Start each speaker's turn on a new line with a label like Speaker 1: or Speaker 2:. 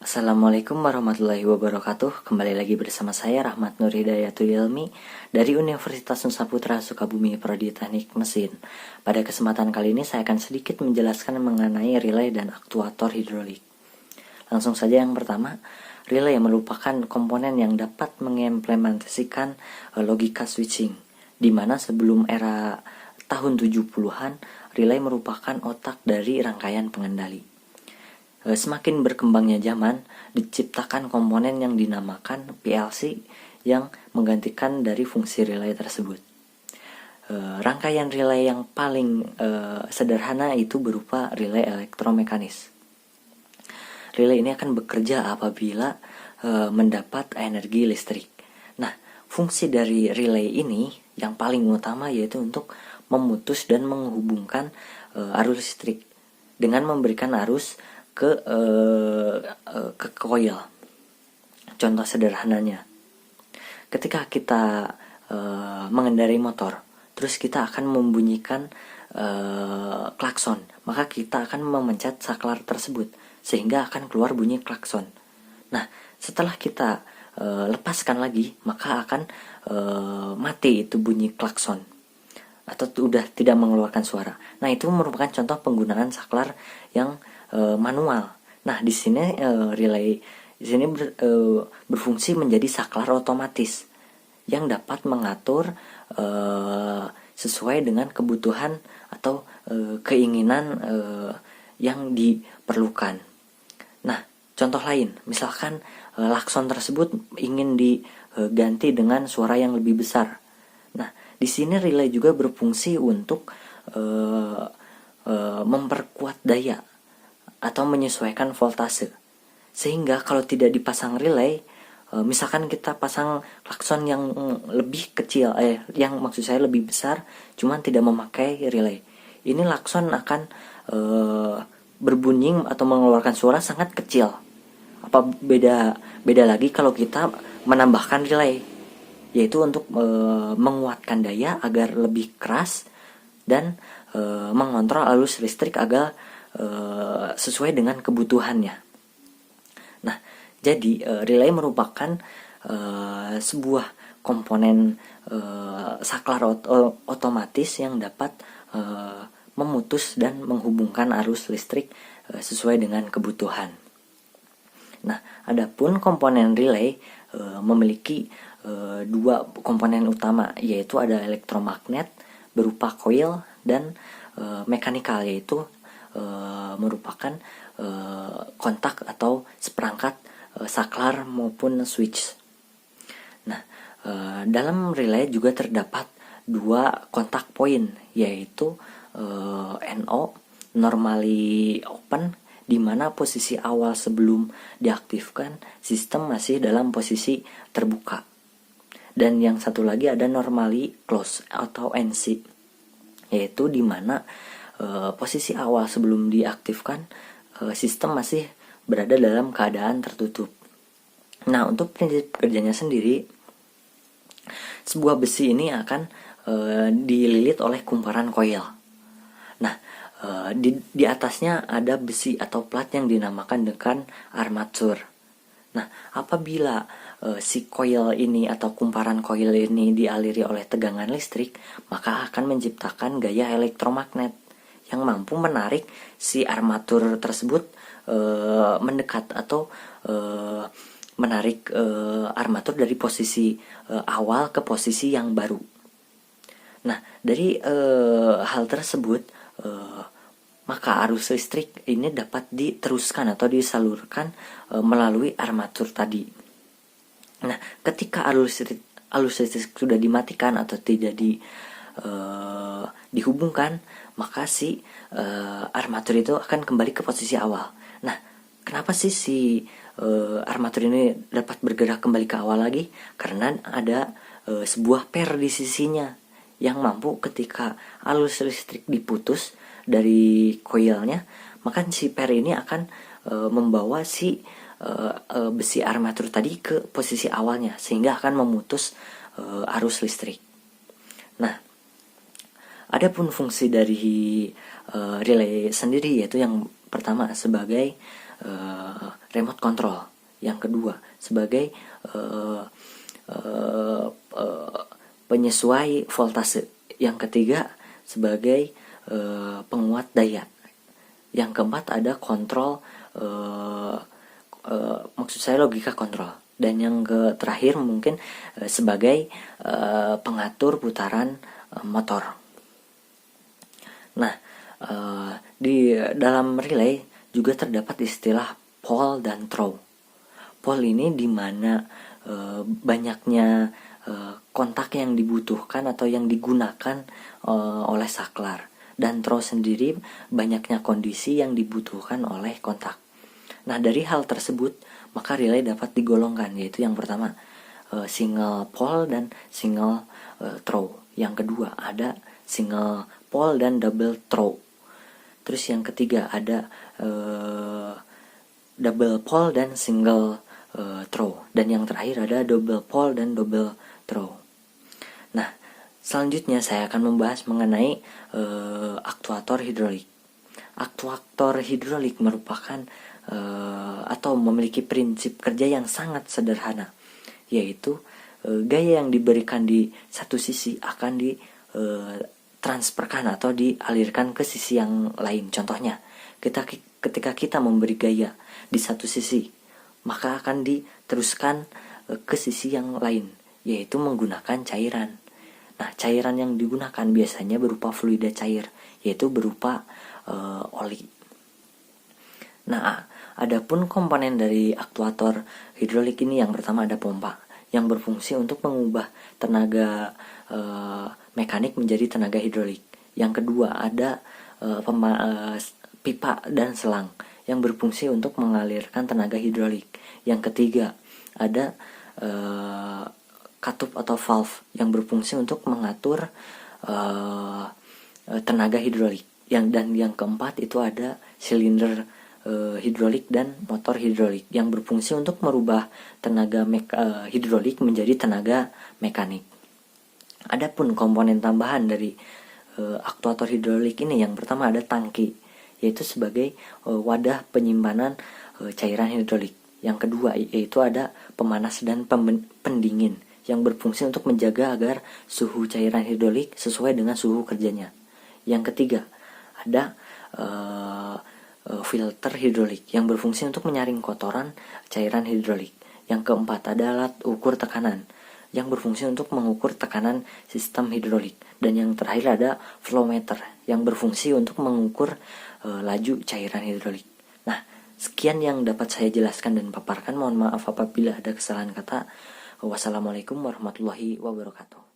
Speaker 1: Assalamualaikum warahmatullahi wabarakatuh. Kembali lagi bersama saya Rahmat Nur Hidayatul Ilmi dari Universitas Nusa Putra Sukabumi Prodi Teknik Mesin. Pada kesempatan kali ini saya akan sedikit menjelaskan mengenai relay dan aktuator hidrolik. Langsung saja yang pertama, relay merupakan komponen yang dapat mengimplementasikan logika switching, di mana sebelum era tahun 70-an, relay merupakan otak dari rangkaian pengendali. Semakin berkembangnya zaman, diciptakan komponen yang dinamakan PLC yang menggantikan dari fungsi relay tersebut. Rangkaian relay yang paling sederhana itu berupa relay elektromekanis. Relay ini akan bekerja apabila mendapat energi listrik. Nah, fungsi dari relay ini yang paling utama yaitu untuk memutus dan menghubungkan arus listrik dengan memberikan arus ke coil. Contoh sederhananya, ketika kita mengendarai motor, terus kita akan membunyikan klakson, maka kita akan memencet saklar tersebut sehingga akan keluar bunyi klakson. Nah, setelah kita lepaskan lagi, maka akan mati itu bunyi klakson atau udah tidak mengeluarkan suara. Nah, itu merupakan contoh penggunaan saklar yang manual. Nah, di sini relay di sini berfungsi menjadi saklar otomatis yang dapat mengatur sesuai dengan kebutuhan atau keinginan yang diperlukan. Nah, contoh lain, misalkan klakson tersebut ingin diganti dengan suara yang lebih besar. Nah, di sini relay juga berfungsi untuk memperkuat daya atau menyesuaikan voltase. Sehingga kalau tidak dipasang relay, misalkan kita pasang klakson yang lebih kecil, yang maksud saya lebih besar, cuman tidak memakai relay, ini klakson akan berbunyi atau mengeluarkan suara sangat kecil. Apa beda lagi kalau kita menambahkan relay, yaitu untuk menguatkan daya agar lebih keras dan mengontrol arus listrik agar sesuai dengan kebutuhannya. Nah, jadi relay merupakan sebuah komponen saklar otomatis yang dapat memutus dan menghubungkan arus listrik sesuai dengan kebutuhan. Nah, adapun komponen relay memiliki dua komponen utama, yaitu ada elektromagnet berupa coil dan mekanikal, yaitu merupakan kontak atau seperangkat saklar maupun switch. Nah, dalam relay juga terdapat dua kontak point, yaitu NO normally open, di mana posisi awal sebelum diaktifkan sistem masih dalam posisi terbuka, dan yang satu lagi ada normally close atau NC, yaitu di mana posisi awal sebelum diaktifkan sistem masih berada dalam keadaan tertutup. Nah, untuk prinsip kerjanya sendiri, sebuah besi ini akan dililit oleh kumparan coil. Nah, di atasnya ada besi atau plat yang dinamakan dengan armatur. Nah, apabila si coil ini atau kumparan coil ini dialiri oleh tegangan listrik, maka akan menciptakan gaya elektromagnet yang mampu menarik si armatur tersebut mendekat atau menarik armatur dari posisi awal ke posisi yang baru. Nah, dari hal tersebut maka arus listrik ini dapat diteruskan atau disalurkan melalui armatur tadi. Nah, ketika arus listrik sudah dimatikan atau tidak dihubungkan, maka si armatur itu akan kembali ke posisi awal. Nah, kenapa sih si armatur ini dapat bergerak kembali ke awal lagi? Karena ada sebuah per di sisinya yang mampu ketika arus listrik diputus dari coilnya, maka si per ini akan membawa si besi armatur tadi ke posisi awalnya, sehingga akan memutus arus listrik. Nah, adapun fungsi dari relay sendiri, yaitu yang pertama sebagai remote control. Yang kedua sebagai penyesuai voltase. Yang ketiga sebagai penguat daya. Yang keempat ada kontrol, maksud saya logika kontrol. Dan yang terakhir mungkin sebagai pengatur putaran motor. Nah, di dalam relay juga terdapat istilah pole dan throw. Pole ini dimana banyaknya kontak yang dibutuhkan atau yang digunakan oleh saklar, dan throw sendiri banyaknya kondisi yang dibutuhkan oleh kontak. Nah, dari hal tersebut maka relay dapat digolongkan, yaitu yang pertama single pole dan single throw. Yang kedua ada single pole dan double throw. Terus yang ketiga ada double pole dan single throw. Dan yang terakhir ada double pole dan double throw. Nah, selanjutnya saya akan membahas mengenai aktuator hidrolik. Aktuator hidrolik merupakan atau memiliki prinsip kerja yang sangat sederhana, yaitu gaya yang diberikan di satu sisi akan ditransferkan atau dialirkan ke sisi yang lain. Contohnya, ketika kita memberi gaya di satu sisi, maka akan diteruskan ke sisi yang lain, yaitu menggunakan cairan. Nah, cairan yang digunakan biasanya berupa fluida cair, yaitu berupa oli. Nah, adapun komponen dari aktuator hidrolik ini, yang pertama ada pompa yang berfungsi untuk mengubah tenaga mekanik menjadi tenaga hidrolik. Yang kedua ada pipa dan selang yang berfungsi untuk mengalirkan tenaga hidrolik. Yang ketiga ada katup atau valve yang berfungsi untuk mengatur tenaga hidrolik. Dan yang keempat itu ada silinder hidrolik dan motor hidrolik yang berfungsi untuk merubah tenaga hidrolik menjadi tenaga mekanik. Adapun komponen tambahan dari aktuator hidrolik ini, yang pertama ada tangki, yaitu sebagai wadah penyimpanan cairan hidrolik. Yang kedua yaitu ada pemanas dan pendingin yang berfungsi untuk menjaga agar suhu cairan hidrolik sesuai dengan suhu kerjanya. Yang ketiga ada filter hidrolik yang berfungsi untuk menyaring kotoran cairan hidrolik. Yang keempat ada alat ukur tekanan yang berfungsi untuk mengukur tekanan sistem hidrolik. Dan yang terakhir ada flow meter yang berfungsi untuk mengukur laju cairan hidrolik. Nah, sekian yang dapat saya jelaskan dan paparkan. Mohon maaf apabila ada kesalahan kata. Wassalamualaikum warahmatullahi wabarakatuh.